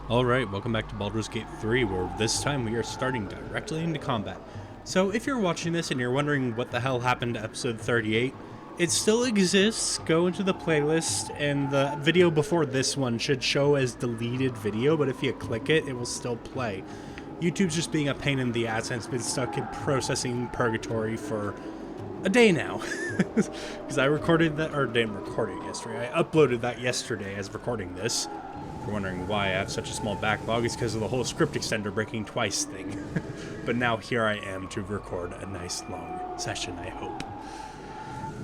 Alright, welcome back to Baldur's Gate 3, where this time we are starting directly into combat. So if you're watching this and you're wondering what the hell happened to episode 38, it still exists. Go into the playlist, and the video before this one should show as deleted video, but if you click it, it will still play. YouTube's just being a pain in the ass, and it's been stuck in processing purgatory for a day now. Because I recorded that, or didn't record it yesterday, I uploaded that yesterday as recording this. If you're wondering why I have such a small backlog, it's because of the whole script extender breaking twice thing. But now here I am to record a nice long session, I hope.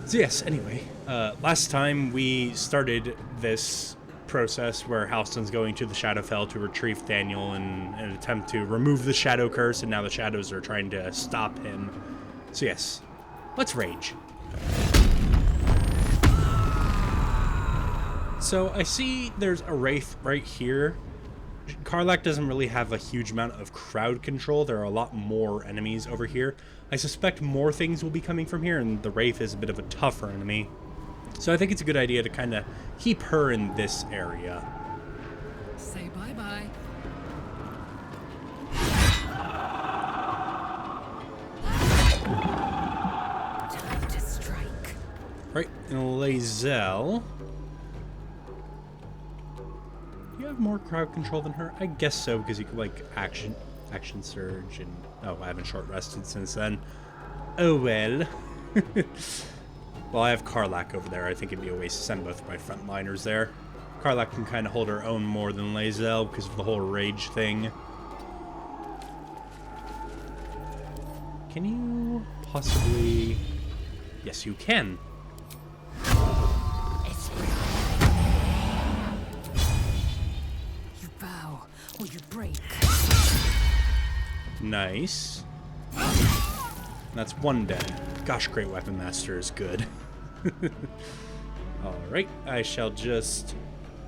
So yes, anyway, last time we started this process where Halston's going to the Shadowfell to retrieve Daniel in an attempt to remove the Shadow Curse, and now the Shadows are trying to stop him. So yes, let's rage. So I see there's a Wraith right here. Karlach doesn't really have a huge amount of crowd control. There are a lot more enemies over here. I suspect more things will be coming from here, and the Wraith is a bit of a tougher enemy. So I think it's a good idea to kind of keep her in this area. Say bye-bye. Time to strike. Right, and Lae'zel. You have more crowd control than her? I guess so, because you could, like, action surge, and... Oh, I haven't short rested since then. Oh, well. Well, I have Karlach over there. I think it'd be a waste to send both of my frontliners there. Karlach can kind of hold her own more than Lae'zel because of the whole rage thing. Can you possibly... Yes, you can. Or you break. Nice. That's one dead. Gosh, Great Weapon Master is good. Alright, I shall just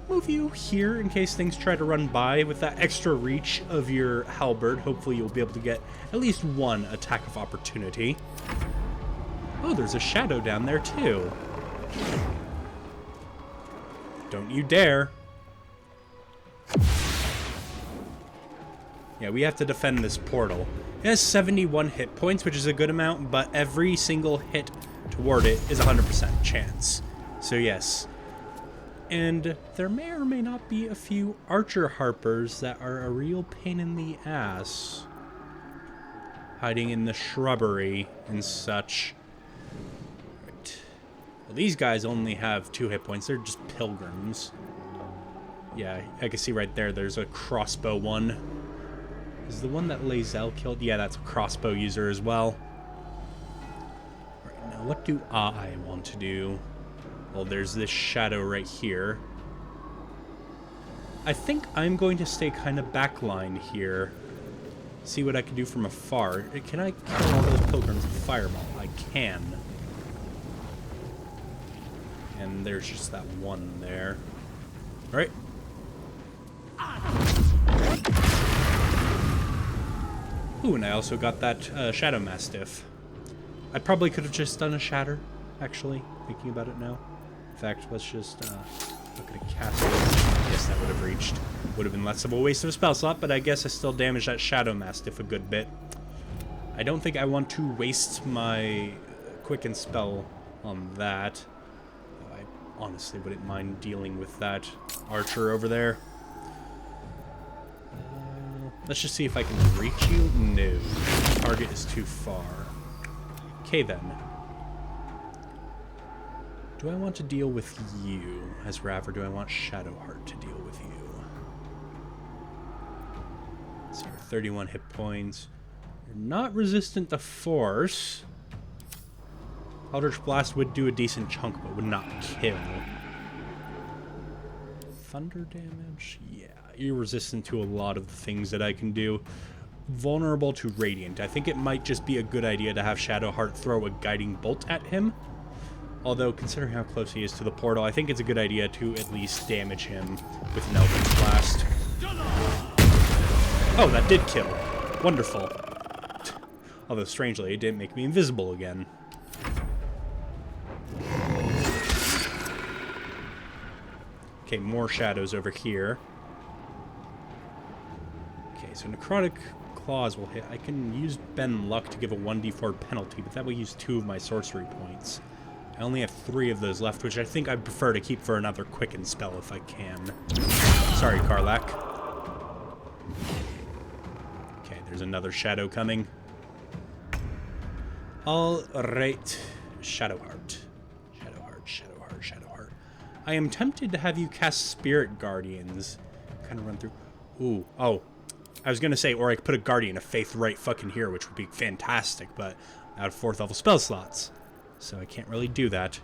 move you here in case things try to run by. With that extra reach of your halberd, hopefully you'll be able to get at least one attack of opportunity. Oh, there's a shadow down there too. Don't you dare. Yeah, we have to defend this portal. It has 71 hit points, which is a good amount, but every single hit toward it is a 100% chance. So yes. And there may or may not be a few archer harpers that are a real pain in the ass. Hiding in the shrubbery and such. Right. Well, these guys only have 2 hit points. They're just pilgrims. Yeah, I can see right there, there's a crossbow one. Is the one that Lae'zel killed? Yeah, that's a crossbow user as well. Right, now what do I want to do? Well, there's this shadow right here. I think I'm going to stay kind of backline here. See what I can do from afar. Can I kill all those pilgrims with fireball? I can. And there's just that one there. Alright. Ooh, and I also got that Shadow Mastiff. I probably could have just done a Shatter, actually, thinking about it now. In fact, let's just look at a cast. Yes, that would have reached. Would have been less of a waste of a spell slot, but I guess I still damaged that Shadow Mastiff a good bit. I don't think I want to waste my Quicken spell on that. I honestly wouldn't mind dealing with that archer over there. Let's just see if I can reach you. No. Target is too far. Okay, then. Do I want to deal with you as Rav, or do I want Shadowheart to deal with you? So you're 31 hit points. You're not resistant to force. Eldritch Blast would do a decent chunk, but would not kill. Thunder damage? Yeah. You're resistant to a lot of the things that I can do. Vulnerable to Radiant. I think it might just be a good idea to have Shadowheart throw a guiding bolt at him. Although, considering how close he is to the portal, I think it's a good idea to at least damage him with an Eldritch Blast. Oh, that did kill. Wonderful. Although, strangely, it didn't make me invisible again. Okay, more shadows over here. Okay, so necrotic claws will hit. I can use bend luck to give a 1d4 penalty, but that will use 2 of my sorcery points. I only have 3 of those left, which I think I'd prefer to keep for another quicken spell if I can. Sorry, Karlak. Okay, there's another shadow coming. Alright. Shadowheart. Shadowheart, Shadowheart, Shadowheart. I am tempted to have you cast Spirit Guardians. Kind of run through. Ooh, oh. I was gonna say, or I could put a Guardian of Faith right fucking here, which would be fantastic, but out of 4th level spell slots. So I can't really do that.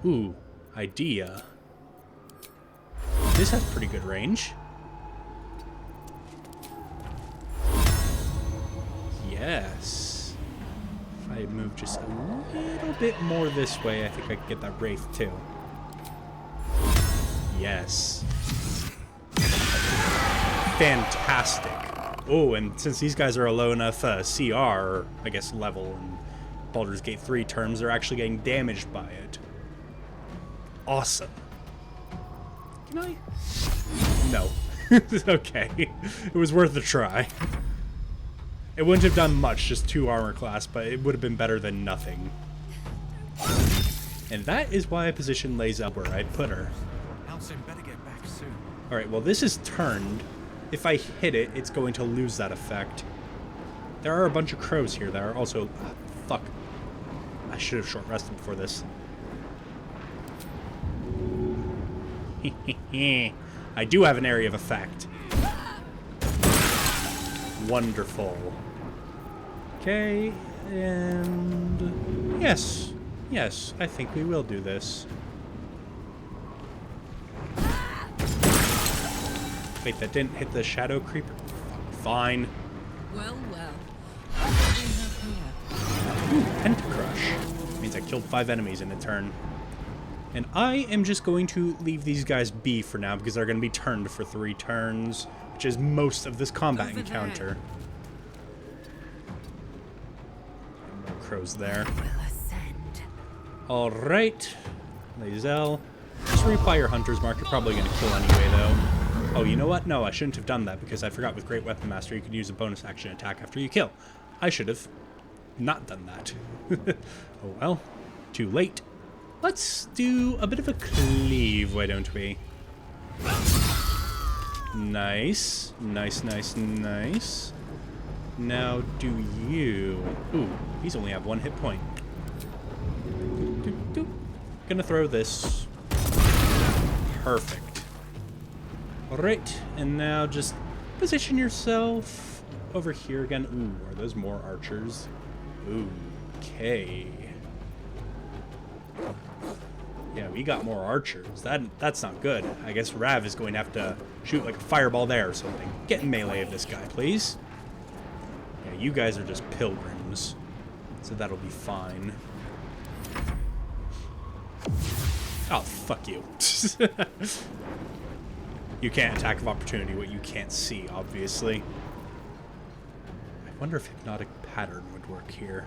Ooh, idea. This has pretty good range. Yes. If I move just a little bit more this way, I think I could get that Wraith too. Yes. Fantastic. Oh, and since these guys are a low enough CR, or I guess level, in Baldur's Gate 3 terms, they're actually getting damaged by it. Awesome. Can I? No. Okay. It was worth a try. It wouldn't have done much, just 2 armor class, but it would have been better than nothing. And that is why I positioned Lae'zel where I'd put her. Better get back soon. Alright, well this is turned. If I hit it, it's going to lose that effect. There are a bunch of crows here that are also... fuck. I should have short rested before this. I do have an area of effect. Wonderful. Okay, and... Yes. Yes, I think we will do this. Wait, that didn't hit the shadow creeper? Fine. Well, well. Ooh, Pentacrush. Means I killed 5 enemies in a turn. And I am just going to leave these guys be for now, because they're going to be turned for 3 turns, which is most of this combat Over encounter. More crows there. Will ascend. Alright. Lae'zel. Just reapply your Hunter's Mark. You're probably going to kill anyway, though. Oh, you know what? No, I shouldn't have done that, because I forgot with Great Weapon Master you could use a bonus action attack after you kill. I should have not done that. Oh well. Too late. Let's do a bit of a cleave, why don't we? Nice. Nice, nice, nice. Now do you... Ooh, these only have 1 hit point. Doop, doop. Gonna throw this. Perfect. Alright, and now just position yourself over here again. Ooh, are those more archers? Ooh, okay. Yeah, we got more archers. That's not good. I guess Rav is going to have to shoot like a fireball there or something. Get in melee of this guy, please. Yeah, you guys are just pilgrims, so that'll be fine. Oh, fuck you. You can't attack of opportunity what you can't see, obviously. I wonder if Hypnotic Pattern would work here.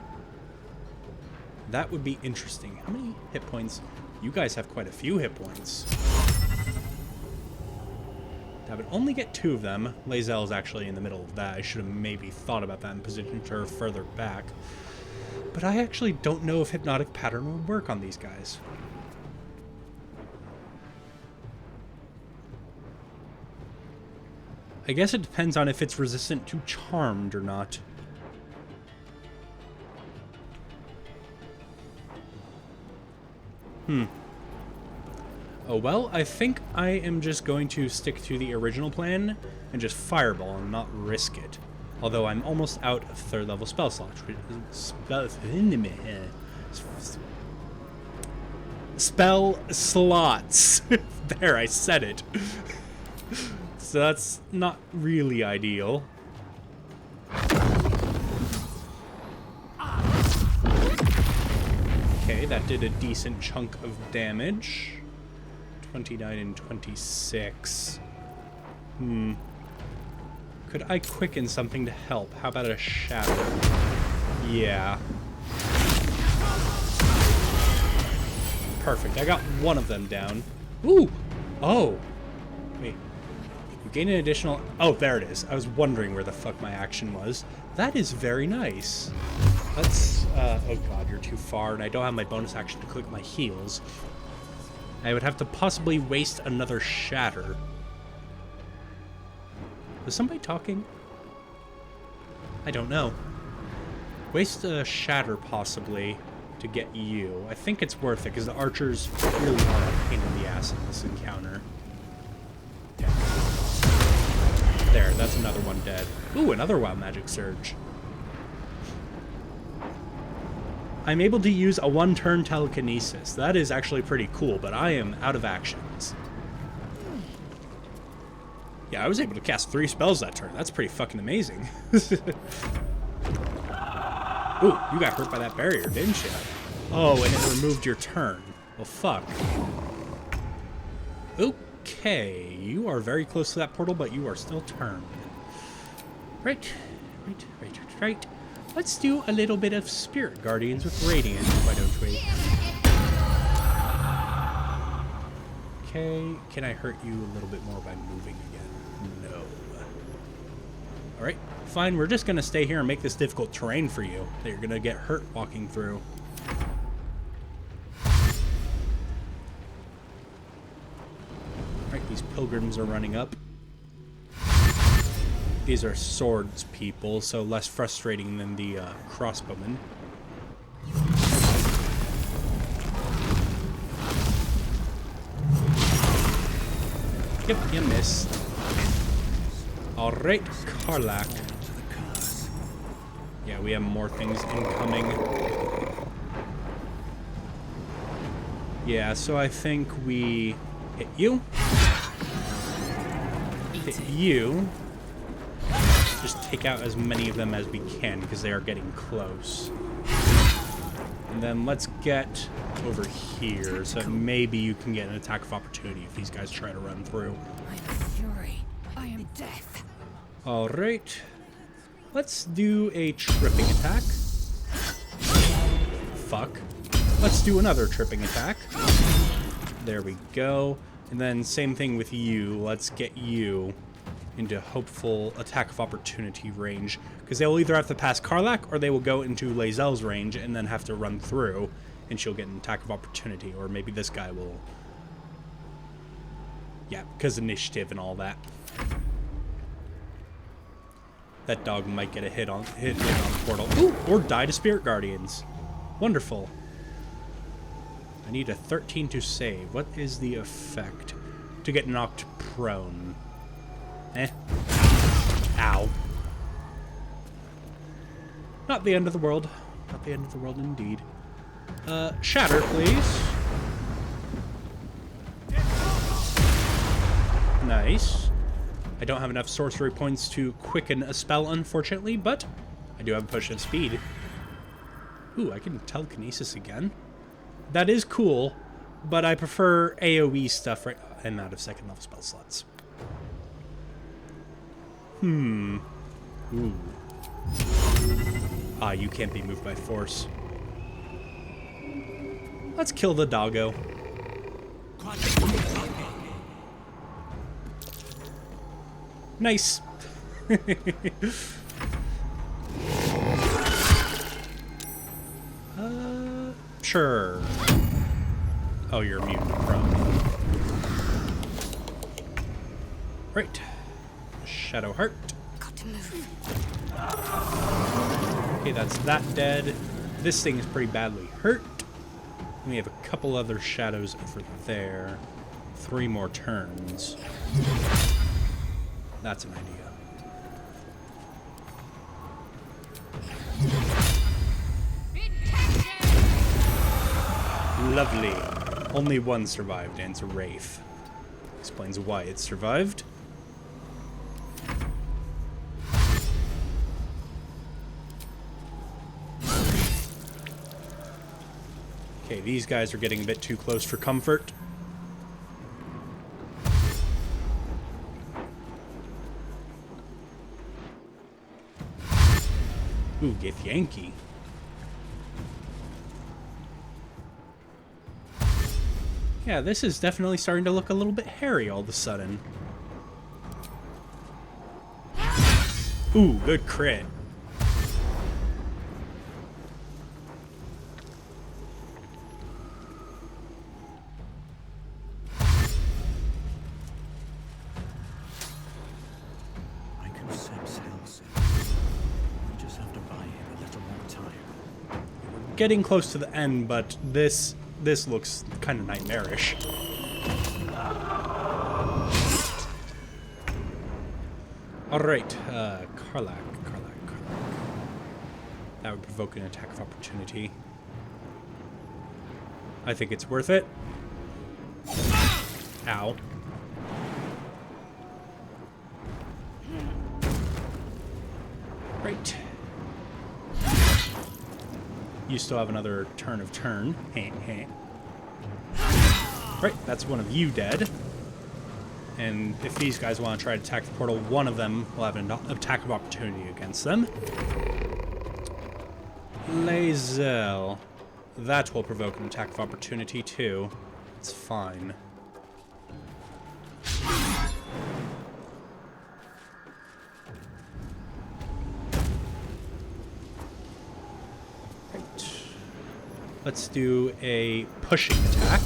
That would be interesting. How many hit points? You guys have quite a few hit points. That would only get 2 of them. Lae'zel is actually in the middle of that. I should have maybe thought about that and positioned her further back. But I actually don't know if Hypnotic Pattern would work on these guys. I guess it depends on if it's resistant to Charmed or not. Oh well, I think I am just going to stick to the original plan and just fireball and not risk it. Although I'm almost out of 3rd level spell slots. Spell slots. There, I said it. So that's not really ideal. Okay, that did a decent chunk of damage. 29 and 26. Could I quicken something to help? How about a shadow? Yeah. Perfect. I got one of them down. Ooh! Oh! Wait. You gain an additional... Oh, there it is. I was wondering where the fuck my action was. That is very nice. Let's... oh god, you're too far, and I don't have my bonus action to click my heals. I would have to possibly waste another shatter. Was somebody talking? I don't know. Waste a shatter, possibly, to get you. I think it's worth it, because the archers really are a pain in the ass in this encounter. Yeah. There, that's another one dead. Ooh, another wild magic surge. I'm able to use a one-turn telekinesis. That is actually pretty cool, but I am out of actions. Yeah, I was able to cast 3 spells that turn. That's pretty fucking amazing. Ooh, you got hurt by that barrier, didn't you? Oh, and it removed your turn. Well, fuck. Okay, you are very close to that portal, but you are still turned. Right. Let's do a little bit of Spirit Guardians with Radiant, why don't we? Okay, can I hurt you a little bit more by moving again? No. Alright, fine, we're just gonna stay here and make this difficult terrain for you that you're gonna get hurt walking through. Alright, these pilgrims are running up. These are swords people, so less frustrating than the crossbowmen. Yep, you missed. Alright, Karlak. Yeah, we have more things incoming. Yeah, so I think we hit you. Hit you. Just take out as many of them as we can, because they are getting close. And then let's get over here, so maybe you can get an attack of opportunity if these guys try to run through. I am fury. I am death. Alright. Let's do a tripping attack. Fuck. Let's do another tripping attack. There we go. And then same thing with you. Let's get you into hopeful attack of opportunity range, because they'll either have to pass Karlak or they will go into Lae'zel's range and then have to run through, and she'll get an attack of opportunity, or maybe this guy will. Yeah, because initiative and all that. That dog might get a hit on the portal. Ooh, or die to Spirit Guardians. Wonderful. I need a 13 to save. What is the effect? To get knocked prone. Eh. Ow. Not the end of the world. Not the end of the world indeed. Shatter, please. Nice. I don't have enough sorcery points to quicken a spell, unfortunately, but I do have a potion of speed. Ooh, I can telekinesis again. That is cool, but I prefer AoE stuff right. I'm out of second level spell slots. Ooh. Ah, you can't be moved by force. Let's kill the doggo. Nice. Sure. Oh, you're mutant prone. Right. Shadow Heart. Got to move. Okay, that's that dead. This thing is pretty badly hurt. And we have a couple other shadows over there. 3 more turns. That's an idea. Lovely. Only one survived, and it's a Wraith. Explains why it survived. Okay, these guys are getting a bit too close for comfort. Ooh, Gith Yankee. Yeah, this is definitely starting to look a little bit hairy all of a sudden. Ooh, good crit. I can sense Hell's. We just have to buy it a little more time. Getting close to the end, but this looks kind of nightmarish. Alright, Karlach. That would provoke an attack of opportunity. I think it's worth it. Ow. Right. You still have another turn of turn. Right, that's one of you dead. And if these guys want to try to attack the portal, one of them will have an attack of opportunity against them. Lae'zel. That will provoke an attack of opportunity too. It's fine. Right. Let's do a pushing attack.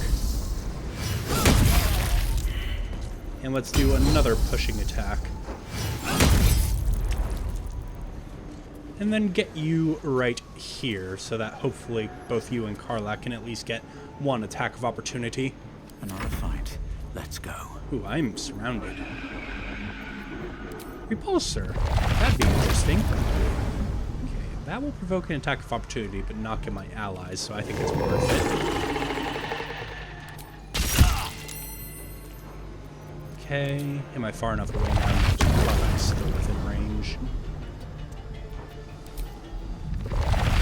And let's do another pushing attack. And then get you right here, so that hopefully both you and Karlach can at least get one attack of opportunity. Another fight. Let's go. Ooh, I'm surrounded. Repulsor. That'd be interesting. Okay, that will provoke an attack of opportunity, but not get my allies, so I think it's worth it. Okay, am I far enough away now? Karlach's still within range.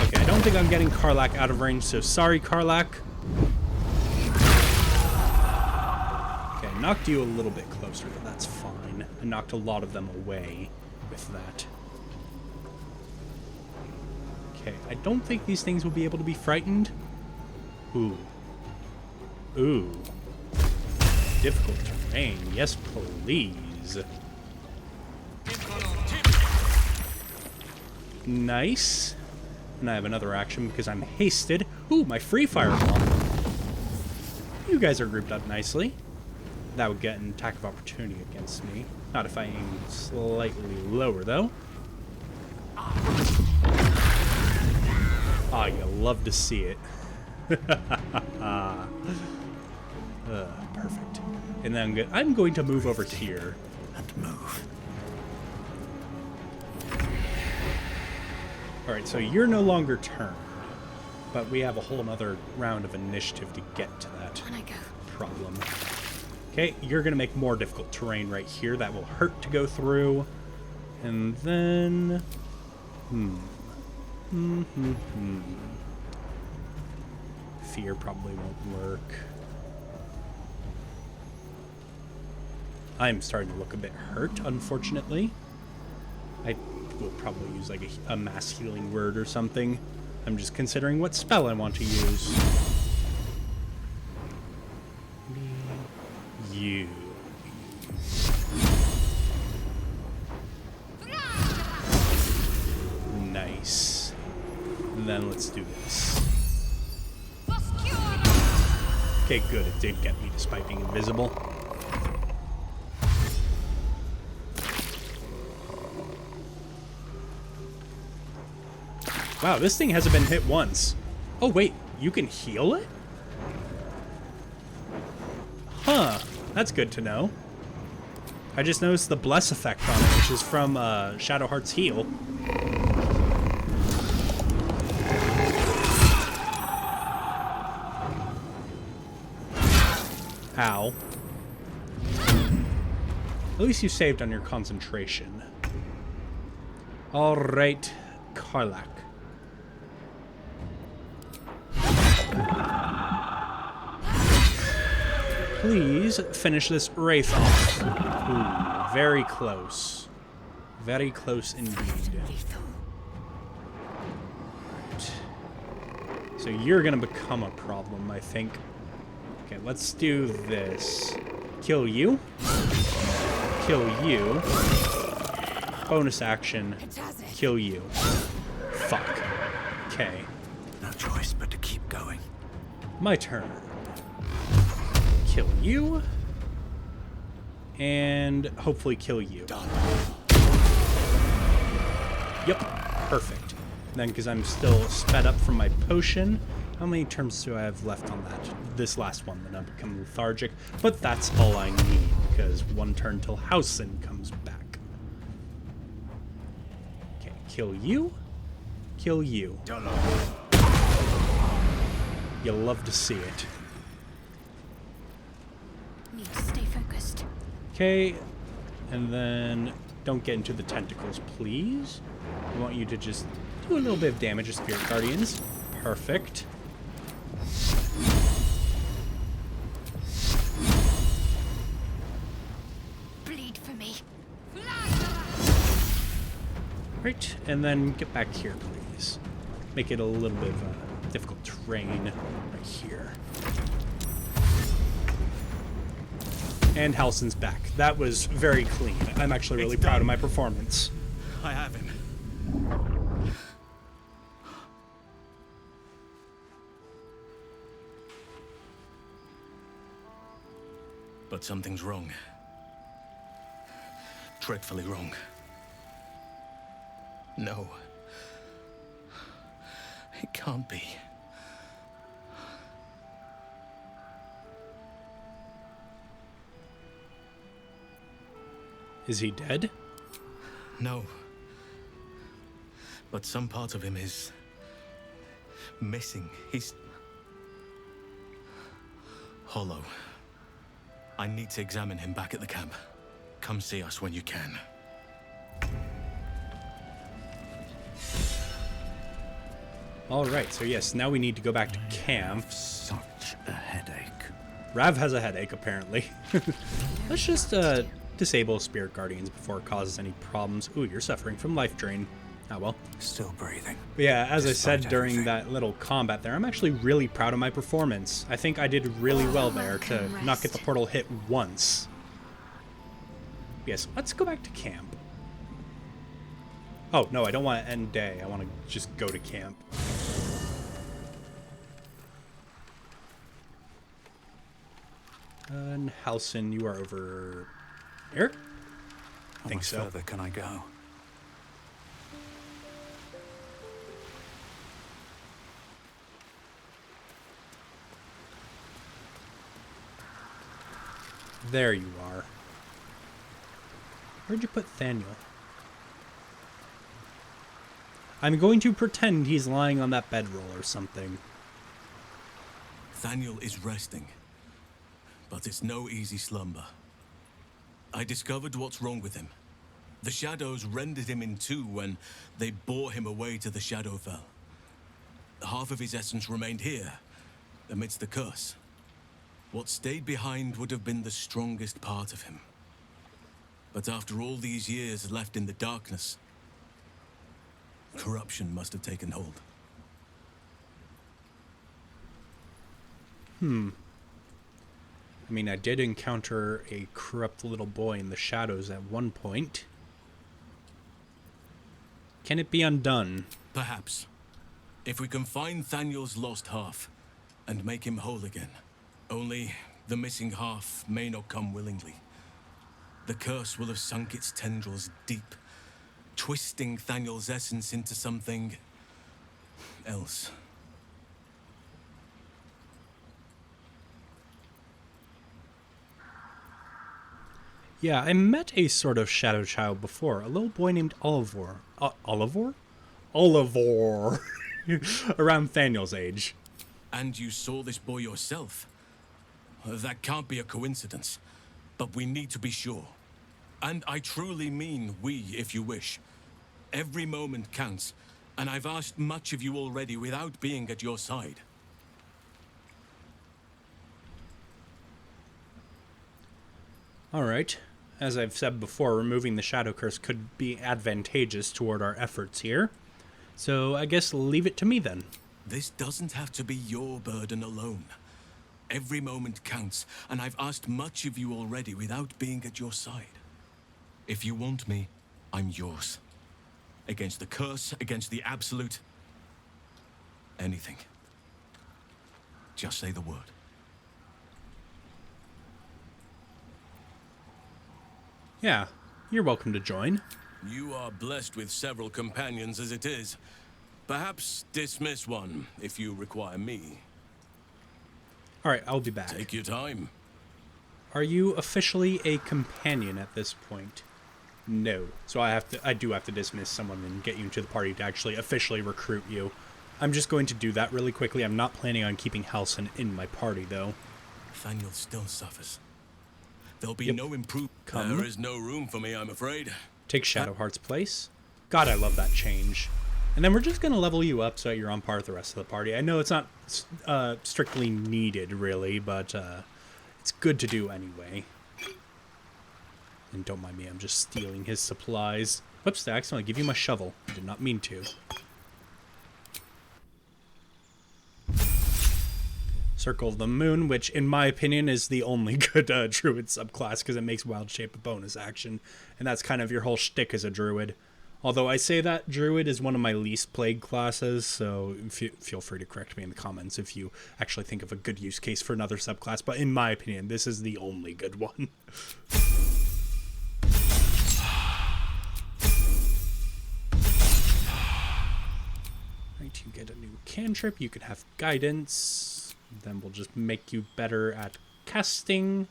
Okay, I don't think I'm getting Karlach out of range, so sorry, Karlach. Okay, I knocked you a little bit closer, but that's fine. I knocked a lot of them away with that. Okay, I don't think these things will be able to be frightened. Ooh. Ooh. Difficult terrain. Yes, please. Nice. And I have another action because I'm hasted. Ooh, my free fire bomb. You guys are grouped up nicely. That would get an attack of opportunity against me. Not if I aim slightly lower, though. Ah, you love to see it. Perfect. And then I'm going to move over here. And move. Alright, so you're no longer turned. But we have a whole other round of initiative to get to that On I go. problem. Okay, you're going to make more difficult terrain right here. That will hurt to go through. And then... Fear probably won't work. I'm starting to look a bit hurt, unfortunately. I will probably use like a mass healing word or something. I'm just considering what spell I want to use. You. Nice. And then let's do this. Okay, good. It did get me despite being invisible. Wow, this thing hasn't been hit once. Oh, wait. You can heal it? Huh. That's good to know. I just noticed the bless effect on it, which is from Shadowheart's Heal. Ow. At least you saved on your concentration. Alright, Karlach. Please finish this wraith off. Ooh, very close. Very close indeed. Right. So you're gonna become a problem, I think. Okay, let's do this. Kill you. Kill you. Bonus action. It does it. Kill you. Fuck. Okay. No choice but to keep going. My turn. Kill you. And hopefully kill you. Done. Yep. Perfect. Then, because I'm still sped up from my potion, how many turns do I have left on that? This last one, then I'll become lethargic. But that's all I need, because one turn till Housen comes back. Okay, kill you. Kill you. You'll love to see it. Need to stay focused. Okay, and then don't get into the tentacles, please. I want you to just do a little bit of damage to Spirit Guardians. Perfect. Bleed for me. Right, and then get back here, please. Make it a little bit of a difficult terrain right here. And Halsin's back. That was very clean. I'm actually really proud of my performance. I have him. But something's wrong. Dreadfully wrong. No. It can't be. Is he dead? No. But some part of him is missing. He's hollow. I need to examine him back at the camp. Come see us when you can. Alright, so yes, now we need to go back to camp. Such a headache. Rav has a headache, apparently. Let's just disable Spirit Guardians before it causes any problems. Ooh, you're suffering from life drain. Ah, well. Still breathing. But yeah, as I Despite said during everything. that little combat there, I'm actually really proud of my performance. I think I did really well there to not get the portal hit once. Yes, let's go back to camp. Oh, no, I don't want to end day. I want to just go to camp. And Halsin, you are over here? I think How so. much further can I go? There you are. Where'd you put Thaniel? I'm going to pretend he's lying on that bedroll or something. Thaniel is resting, but it's no easy slumber. I discovered what's wrong with him. The shadows rendered him in two when they bore him away to the Shadowfell. Half of his essence remained here, amidst the curse. What stayed behind would have been the strongest part of him. But after all these years left in the darkness, corruption must have taken hold. I mean, I did encounter a corrupt little boy in the shadows at one point. Can it be undone? Perhaps. If we can find Thaniel's lost half and make him whole again. Only the missing half may not come willingly. The curse will have sunk its tendrils deep, twisting Thaniel's essence into something else. Yeah, I met a sort of shadow child before. A little boy named Olivor. Olivor? Olivor. Around Thaniel's age. And you saw this boy yourself. That can't be a coincidence, but we need to be sure. And I truly mean we, if you wish. Every moment counts, and I've asked much of you already without being at your side. Alright. As I've said before, removing the Shadow Curse could be advantageous toward our efforts here. So I guess leave it to me then. This doesn't have to be your burden alone. Every moment counts, and I've asked much of you already without being at your side. If you want me, I'm yours. Against the curse, against the absolute. Anything. Just say the word. Yeah, you're welcome to join. You are blessed with several companions as it is. Perhaps dismiss one if you require me. Alright, I'll be back. Take your time. Are you officially a companion at this point? No. So I do have to dismiss someone and get you into the party to actually officially recruit you. I'm just going to do that really quickly. I'm not planning on keeping Halsin in my party, though. Nathaniel still suffers. There'll be no improvement. There is no room for me, I'm afraid. Take Shadowheart's place. God, I love that change. And then we're just going to level you up so that you're on par with the rest of the party. I know it's not strictly needed, really, but it's good to do anyway. And don't mind me, I'm just stealing his supplies. Whoops, I accidentally give you my shovel. I did not mean to. Circle of the Moon, which in my opinion is the only good druid subclass because it makes Wild Shape a bonus action. And that's kind of your whole shtick as a druid. Although I say that druid is one of my least played classes, so feel free to correct me in the comments if you actually think of a good use case for another subclass. But in my opinion, this is the only good one. Right, you get a new cantrip. You can have guidance. Then we'll just make you better at casting,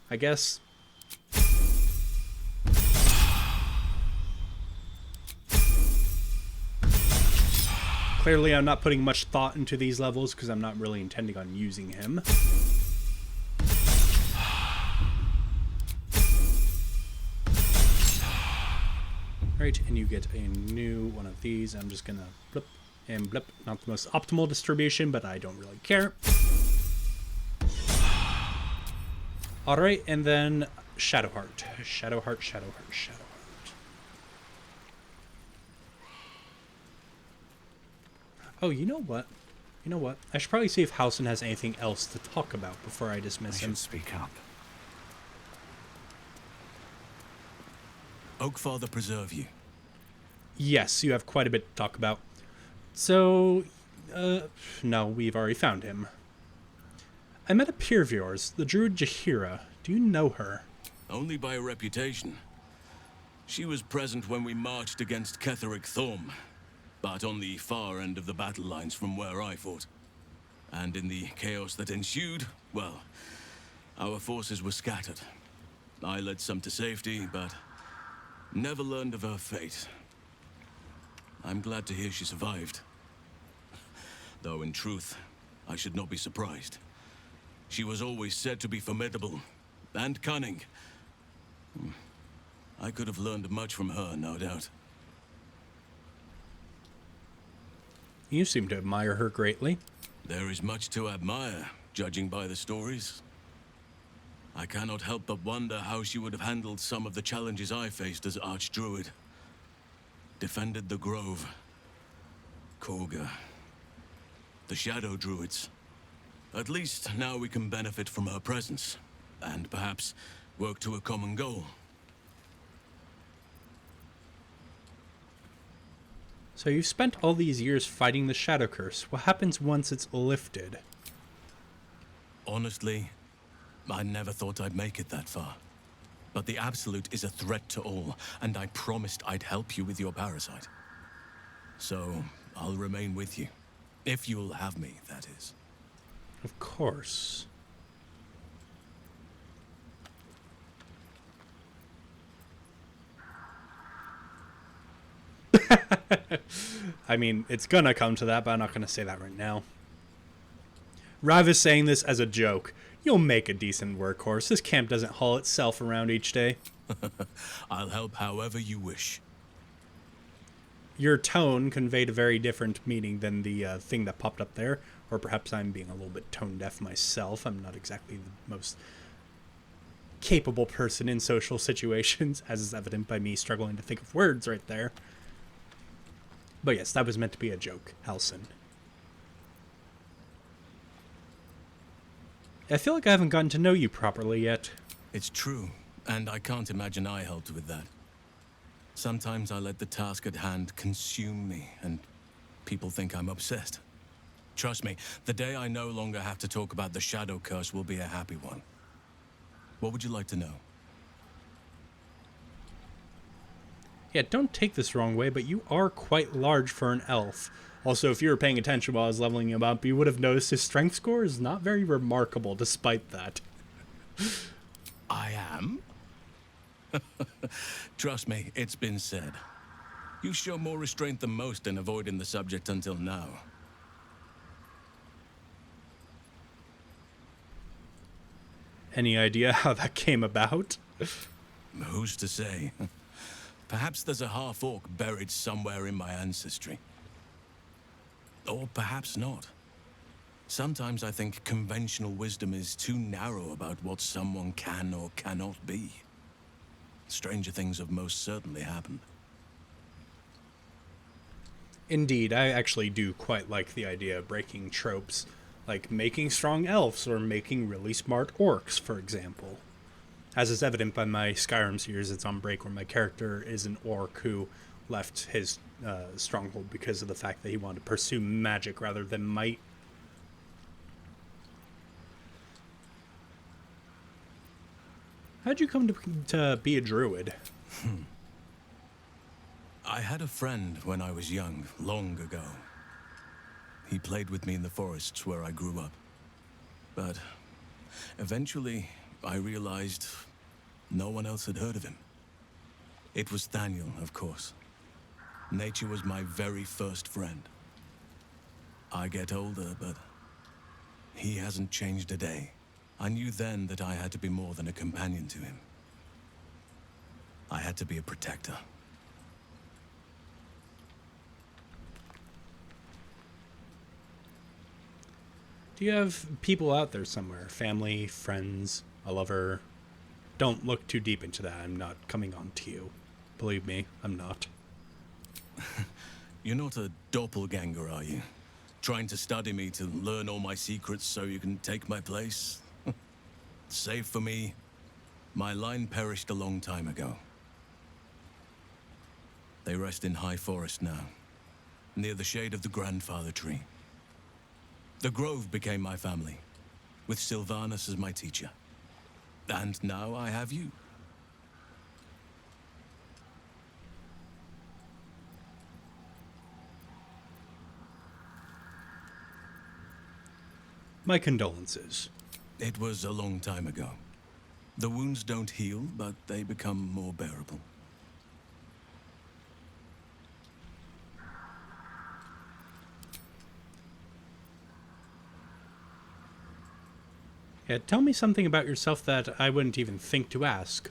I guess. Clearly, I'm not putting much thought into these levels because I'm not really intending on using him. Right, and you get a new one of these. I'm just gonna blip and blip. Not the most optimal distribution, but I don't really care. Alright, and then Shadowheart. Shadowheart, Shadowheart, Shadowheart. Oh, you know what? You know what? I should probably see if Halsin has anything else to talk about before I dismiss him. Speak up. Oakfather preserve you. Yes, you have quite a bit to talk about. So, no, we've already found him. I met a peer of yours, the druid Jahira. Do you know her? Only by reputation. She was present when we marched against Ketheric Thorm, but on the far end of the battle lines from where I fought. And in the chaos that ensued, well, our forces were scattered. I led some to safety, but never learned of her fate. I'm glad to hear she survived. Though in truth, I should not be surprised. She was always said to be formidable and cunning. I could have learned much from her, no doubt. You seem to admire her greatly. There is much to admire, judging by the stories. I cannot help but wonder how she would have handled some of the challenges I faced as Archdruid. Defended the Grove, Korga, the Shadow Druids. At least now we can benefit from her presence, and perhaps work to a common goal. So you spent all these years fighting the Shadow Curse. What happens once it's lifted? Honestly, I never thought I'd make it that far. But the Absolute is a threat to all, and I promised I'd help you with your parasite. So, I'll remain with you. If you'll have me, that is. Of course. I mean, it's gonna come to that, but I'm not gonna say that right now. Rav is saying this as a joke. You'll make a decent workhorse. This camp doesn't haul itself around each day. I'll help however you wish. Your tone conveyed a very different meaning than the thing that popped up there. Or perhaps I'm being a little bit tone deaf myself. I'm not exactly the most capable person in social situations, as is evident by me struggling to think of words right there. But yes, that was meant to be a joke, Halsin. I feel like I haven't gotten to know you properly yet. It's true, and I can't imagine I helped with that. Sometimes I let the task at hand consume me, and people think I'm obsessed. Trust me, the day I no longer have to talk about the Shadow Curse will be a happy one. What would you like to know? Yeah, don't take this the wrong way, but you are quite large for an elf. Also, if you were paying attention while I was leveling him up, you would have noticed his strength score is not very remarkable despite that. I am? Trust me, it's been said. You show more restraint than most in avoiding the subject until now. Any idea how that came about? Who's to say? Perhaps there's a half-orc buried somewhere in my ancestry. Or perhaps not. Sometimes I think conventional wisdom is too narrow about what someone can or cannot be. Stranger things have most certainly happened. Indeed, I actually do quite like the idea of breaking tropes, like making strong elves or making really smart orcs, for example. As is evident by my Skyrim series that's on break, where my character is an orc who left his stronghold because of the fact that he wanted to pursue magic rather than might. How'd you come to be a druid? I had a friend when I was young, long ago. He played with me in the forests where I grew up. But eventually, I realized no one else had heard of him. It was Thaniel, of course. Nature was my very first friend. I get older, but he hasn't changed a day. I knew then that I had to be more than a companion to him. I had to be a protector. Do you have people out there somewhere? Family, friends, a lover? Don't look too deep into that. I'm not coming on to you. Believe me, I'm not. You're not a doppelganger, are you? Trying to study me to learn all my secrets so you can take my place? Save for me, my line perished a long time ago. They rest in High Forest now, near the shade of the grandfather tree. The Grove became my family, with Sylvanas as my teacher. And now I have you. My condolences. It was a long time ago. The wounds don't heal, but they become more bearable. Yeah, tell me something about yourself that I wouldn't even think to ask.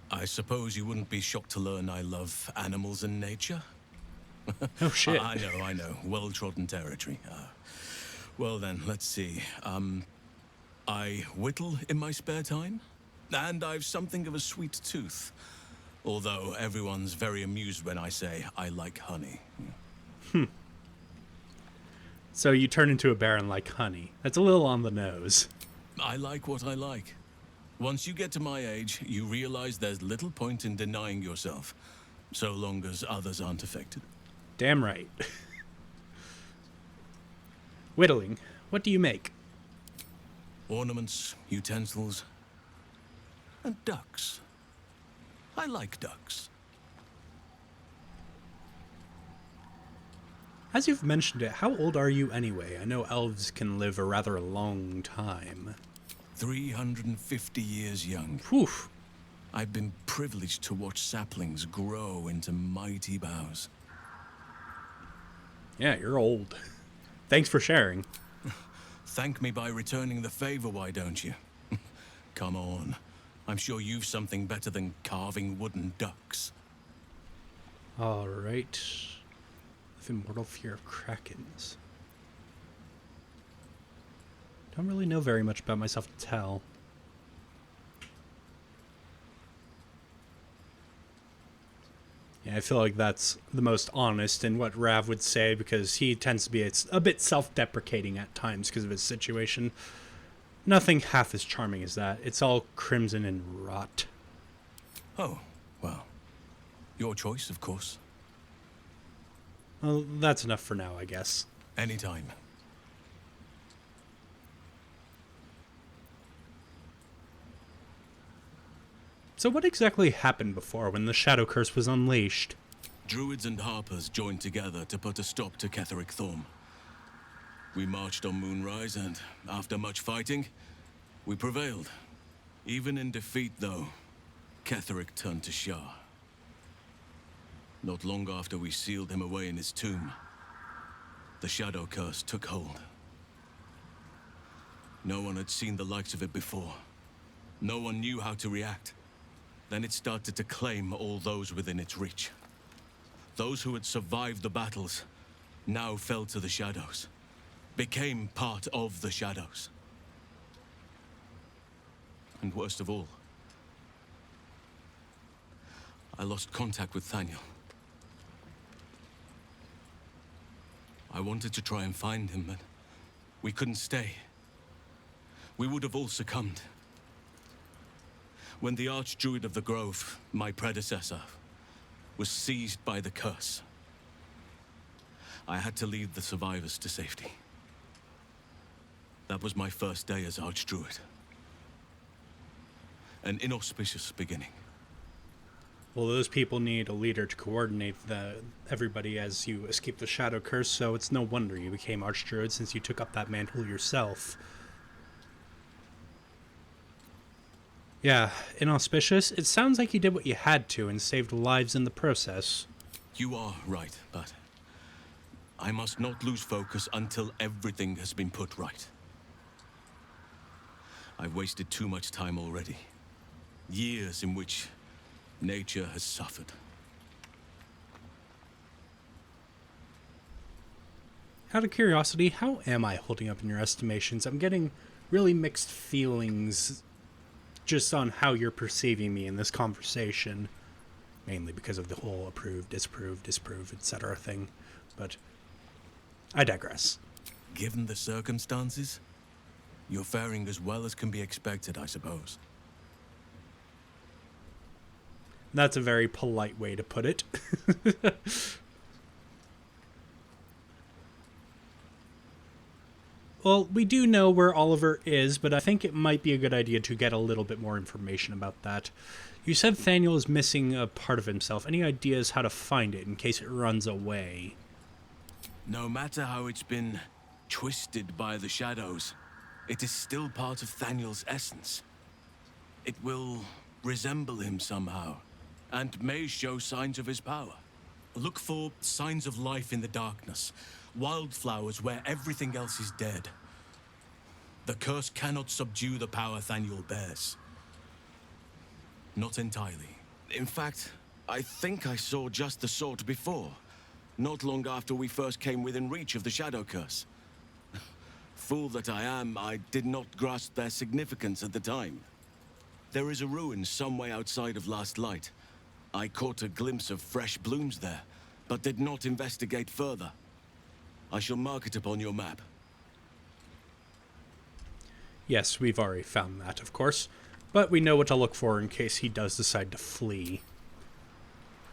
I suppose you wouldn't be shocked to learn I love animals and nature? Oh shit. I know. Well-trodden territory. Well then, let's see. I whittle in my spare time, and I've something of a sweet tooth. Although everyone's very amused when I say I like honey. So you turn into a baron like honey. That's a little on the nose. I like what I like. Once you get to my age, you realize there's little point in denying yourself, so long as others aren't affected. Damn right. Whittling. What do you make? Ornaments, utensils, and ducks. I like ducks. As you've mentioned it, how old are you anyway? I know elves can live a rather long time. 350 years young. Whew. I've been privileged to watch saplings grow into mighty boughs. Yeah, you're old. Thanks for sharing. Thank me by returning the favor, why don't you? Come on. I'm sure you've something better than carving wooden ducks. Alright. With immortal fear of krakens. Don't really know very much about myself to tell. Yeah, I feel like that's the most honest in what Rav would say, because he tends to be a bit self-deprecating at times because of his situation. Nothing half as charming as that. It's all crimson and rot. Oh, well. Your choice, of course. Well, that's enough for now, I guess. Anytime. So what exactly happened before when the Shadow Curse was unleashed? Druids and Harpers joined together to put a stop to Ketheric Thorm. We marched on Moonrise, and after much fighting, we prevailed. Even in defeat, though, Ketheric turned to Shah. Not long after we sealed him away in his tomb, the Shadow Curse took hold. No one had seen the likes of it before. No one knew how to react. Then it started to claim all those within its reach. Those who had survived the battles now fell to the shadows, became part of the shadows. And worst of all, I lost contact with Thaniel. I wanted to try and find him, but we couldn't stay. We would have all succumbed. When the Archdruid of the Grove, my predecessor, was seized by the curse, I had to lead the survivors to safety. That was my first day as Archdruid. An inauspicious beginning. Well, those people need a leader to coordinate everybody as you escape the Shadow Curse, so it's no wonder you became Archdruid since you took up that mantle yourself. Yeah, inauspicious. It sounds like you did what you had to and saved lives in the process. You are right, but I must not lose focus until everything has been put right. I've wasted too much time already. Years in which nature has suffered. Out of curiosity, how am I holding up in your estimations? I'm getting really mixed feelings just on how you're perceiving me in this conversation. Mainly because of the whole approve, disapprove, etc. thing. But I digress. Given the circumstances, you're faring as well as can be expected, I suppose. That's a very polite way to put it. Well, we do know where Oliver is, but I think it might be a good idea to get a little bit more information about that. You said Thaniel is missing a part of himself. Any ideas how to find it in case it runs away? No matter how it's been twisted by the shadows, it is still part of Thaniel's essence. It will resemble him somehow, and may show signs of his power. Look for signs of life in the darkness, wildflowers where everything else is dead. The curse cannot subdue the power Thaniel bears. Not entirely. In fact, I think I saw just the sort before, not long after we first came within reach of the Shadow Curse. Fool that I am, I did not grasp their significance at the time. There is a ruin some way outside of Last Light. I caught a glimpse of fresh blooms there, but did not investigate further. I shall mark it upon your map. Yes, we've already found that, of course, but we know what to look for in case he does decide to flee.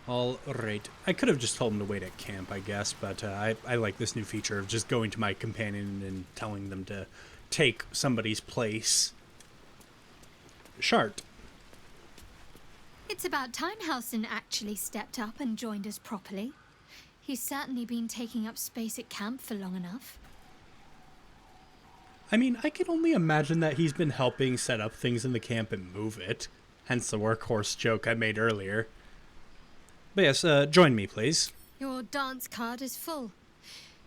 Alright, I could have just told him to wait at camp, I guess, but I like this new feature of just going to my companion and telling them to take somebody's place. Shart. It's about time Halsin actually stepped up and joined us properly. He's certainly been taking up space at camp for long enough. I mean, I can only imagine that he's been helping set up things in the camp and move it. Hence the workhorse joke I made earlier. But yes, join me, please. Your dance card is full.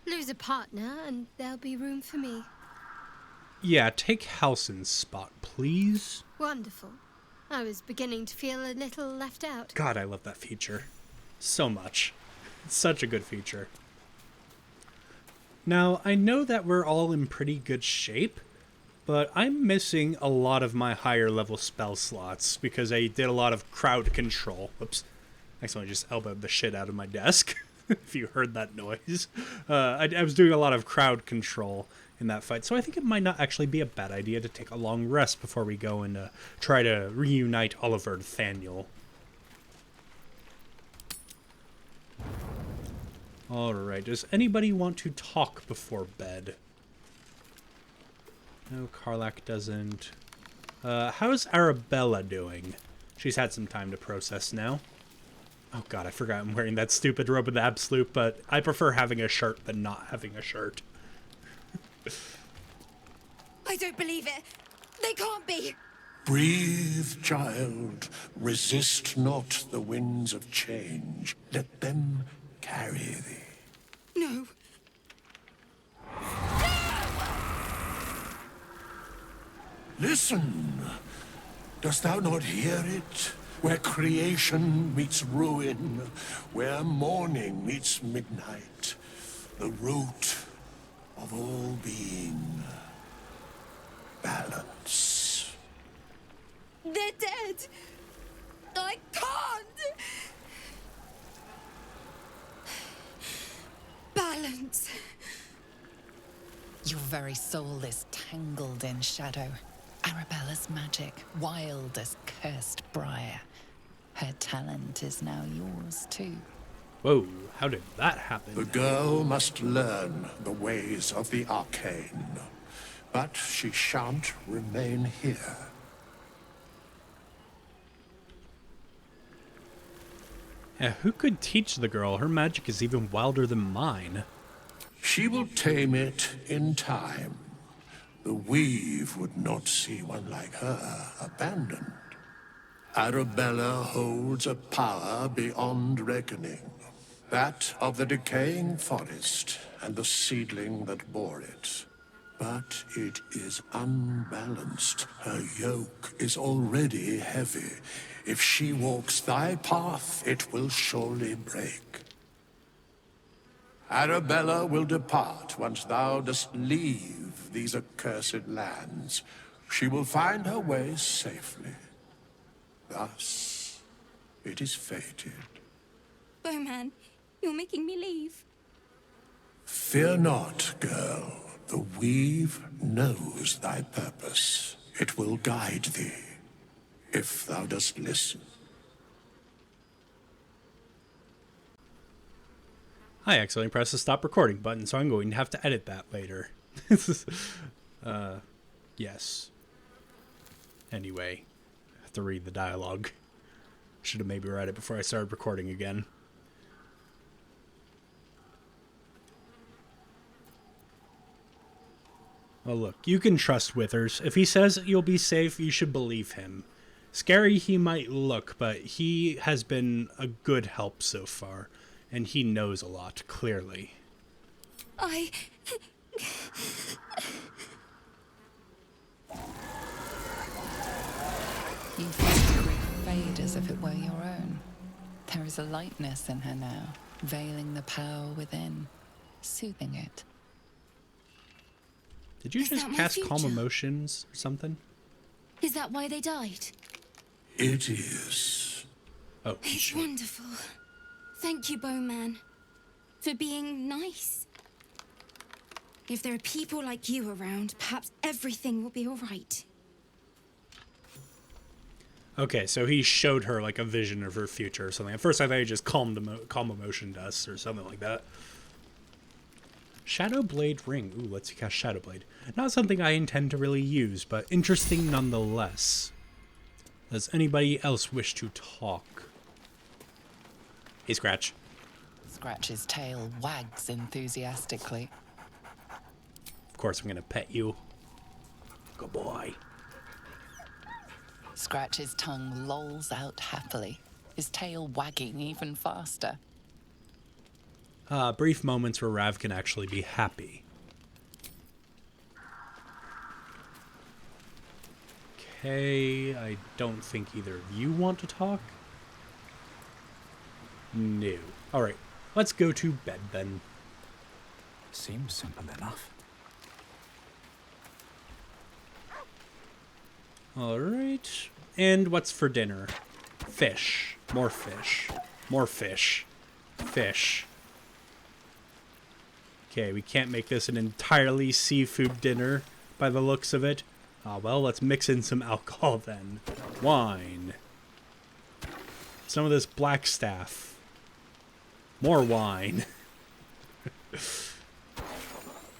Lose a partner and there'll be room for me. Yeah, take Halsin's spot, please. Wonderful. I was beginning to feel a little left out. God, I love that feature. So much. It's such a good feature. Now, I know that we're all in pretty good shape, but I'm missing a lot of my higher level spell slots because I did a lot of crowd control. Whoops. accidentally just elbowed the shit out of my desk, if you heard that noise. I was doing a lot of crowd control in that fight, so I think it might not actually be a bad idea to take a long rest before we go and try to reunite Oliver and Thaniel. Alright, does anybody want to talk before bed? No, Karlach doesn't. How's Arabella doing? She's had some time to process now. Oh god, I forgot I'm wearing that stupid robe of the Absolute, but I prefer having a shirt than not having a shirt. I don't believe it. They can't be. Breathe, child. Resist not the winds of change. Let them carry thee. No. Listen. Dost thou not hear it? Where creation meets ruin, where morning meets midnight, the root of all being. Balance. They're dead. I can't. Balance. Your very soul is tangled in shadow. Arabella's magic, wild as cursed briar. Her talent is now yours too. Whoa, how did that happen? The girl must learn the ways of the arcane, but she shan't remain here. Yeah, who could teach the girl? Her magic is even wilder than mine. She will tame it in time. The weave would not see one like her abandoned. Arabella holds a power beyond reckoning, that of the decaying forest and the seedling that bore it. But it is unbalanced. Her yoke is already heavy. If she walks thy path, it will surely break. Arabella will depart once thou dost leave these accursed lands. She will find her way safely. Thus, it is fated. Bowman, you're making me leave. Fear not, girl. The weave knows thy purpose. It will guide thee, if thou dost listen. I accidentally pressed the stop recording button, so I'm going to have to edit that later. Yes. Anyway, I have to read the dialogue. Should have maybe read it before I started recording again. Well, look, you can trust Withers. If he says you'll be safe, you should believe him. Scary he might look, but he has been a good help so far. And he knows a lot, clearly. I... You feel the grief fade as if it were your own. There is a lightness in her now, veiling the power within, soothing it. Did you Is just that my cast Calm future? Emotions or something? Is that why they died? It is. Oh, It's shit. wonderful. Thank you, Bowman, for being nice. If there are people like you around, perhaps everything will be all right. Okay, so he showed her like a vision of her future or something. At first I thought he just calm emotion us or something like that. Shadow Blade Ring. Ooh, let's cast Shadow Blade. Not something I intend to really use, but interesting nonetheless. Does anybody else wish to talk? Hey, Scratch. Scratch's tail wags enthusiastically. Of course I'm gonna pet you. Good boy. Scratch's tongue lolls out happily, his tail wagging even faster. Brief moments where Rav can actually be happy. Okay, I don't think either of you want to talk. No. Alright, let's go to bed then. Seems simple enough. Alright, and what's for dinner? Fish. More fish. More fish. Fish. Okay, we can't make this an entirely seafood dinner by the looks of it. Well, let's mix in some alcohol then. Wine. Some of this black staff. More wine.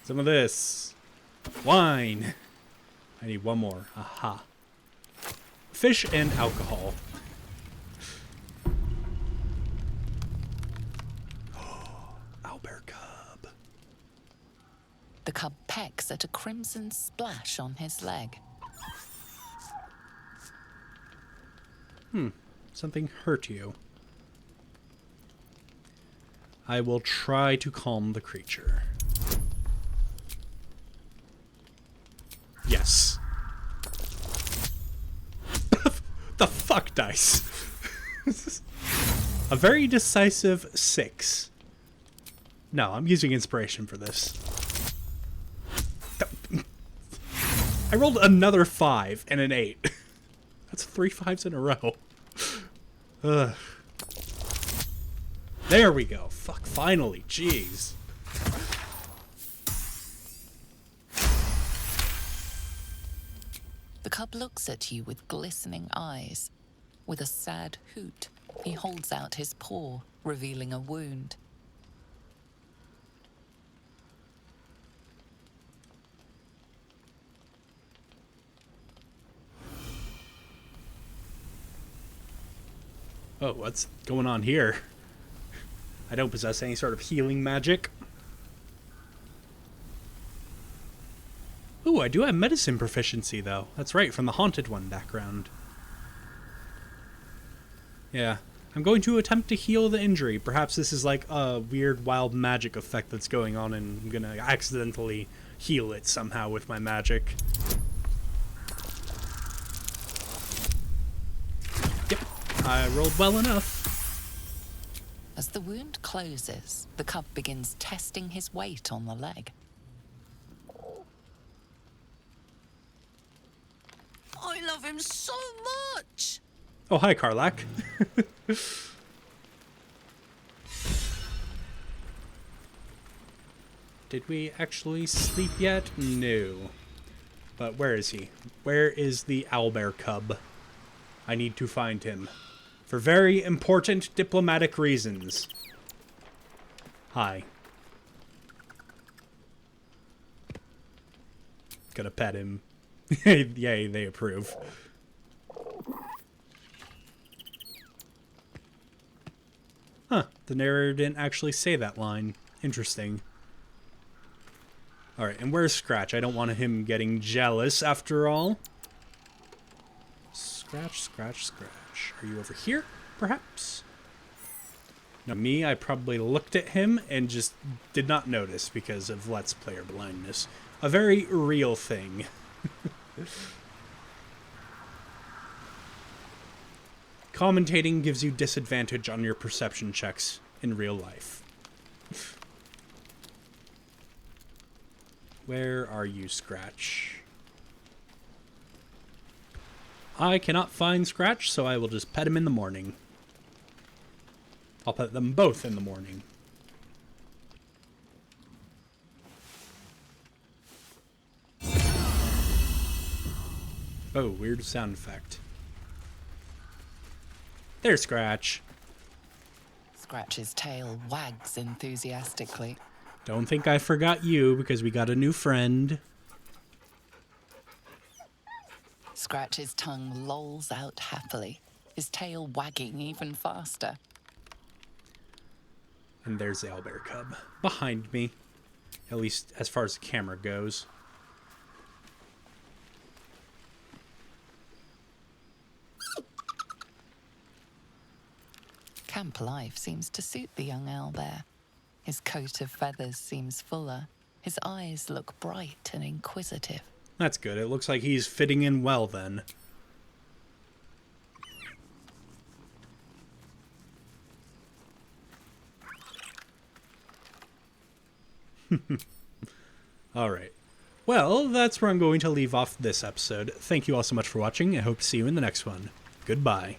Some of this. Wine. I need one more. Aha. Fish and alcohol. Owlbear cub. The cub pecks at a crimson splash on his leg. Something hurt you. I will try to calm the creature. Yes. The fuck, dice? A very decisive 6. No, I'm using inspiration for this. I rolled another 5 and an 8. That's 3 5s in a row. Ugh. There we go. Fuck, finally. Jeez. The cub looks at you with glistening eyes. With a sad hoot, he holds out his paw, revealing a wound. Oh, what's going on here? I don't possess any sort of healing magic. Ooh, I do have medicine proficiency, though. That's right, from the Haunted One background. Yeah. I'm going to attempt to heal the injury. Perhaps this is like a weird wild magic effect that's going on, and I'm gonna accidentally heal it somehow with my magic. Yep, I rolled well enough. As the wound closes, the cub begins testing his weight on the leg. I love him so much! Oh, hi, Karlak. Did we actually sleep yet? No. But where is he? Where is the owlbear cub? I need to find him. For very important diplomatic reasons. Hi. Gonna pet him. Yay, they approve. Huh, the narrator didn't actually say that line. Interesting. Alright, and where's Scratch? I don't want him getting jealous after all. Scratch, Scratch, Scratch. Are you over here, perhaps? Now, me, I probably looked at him and just did not notice because of Let's Player blindness. A very real thing. Commentating gives you disadvantage on your perception checks in real life. Where are you, Scratch? I cannot find Scratch, so I will just pet him in the morning. I'll pet them both in the morning. Oh, weird sound effect. There's Scratch. Scratch's tail wags enthusiastically. Don't think I forgot you because we got a new friend. Scratch's tongue lolls out happily, his tail wagging even faster. And there's the owlbear cub behind me, at least as far as the camera goes. Camp life seems to suit the young owlbear. His coat of feathers seems fuller. His eyes look bright and inquisitive. That's good. It looks like he's fitting in well then. Alright. Well, that's where I'm going to leave off this episode. Thank you all so much for watching. I hope to see you in the next one. Goodbye.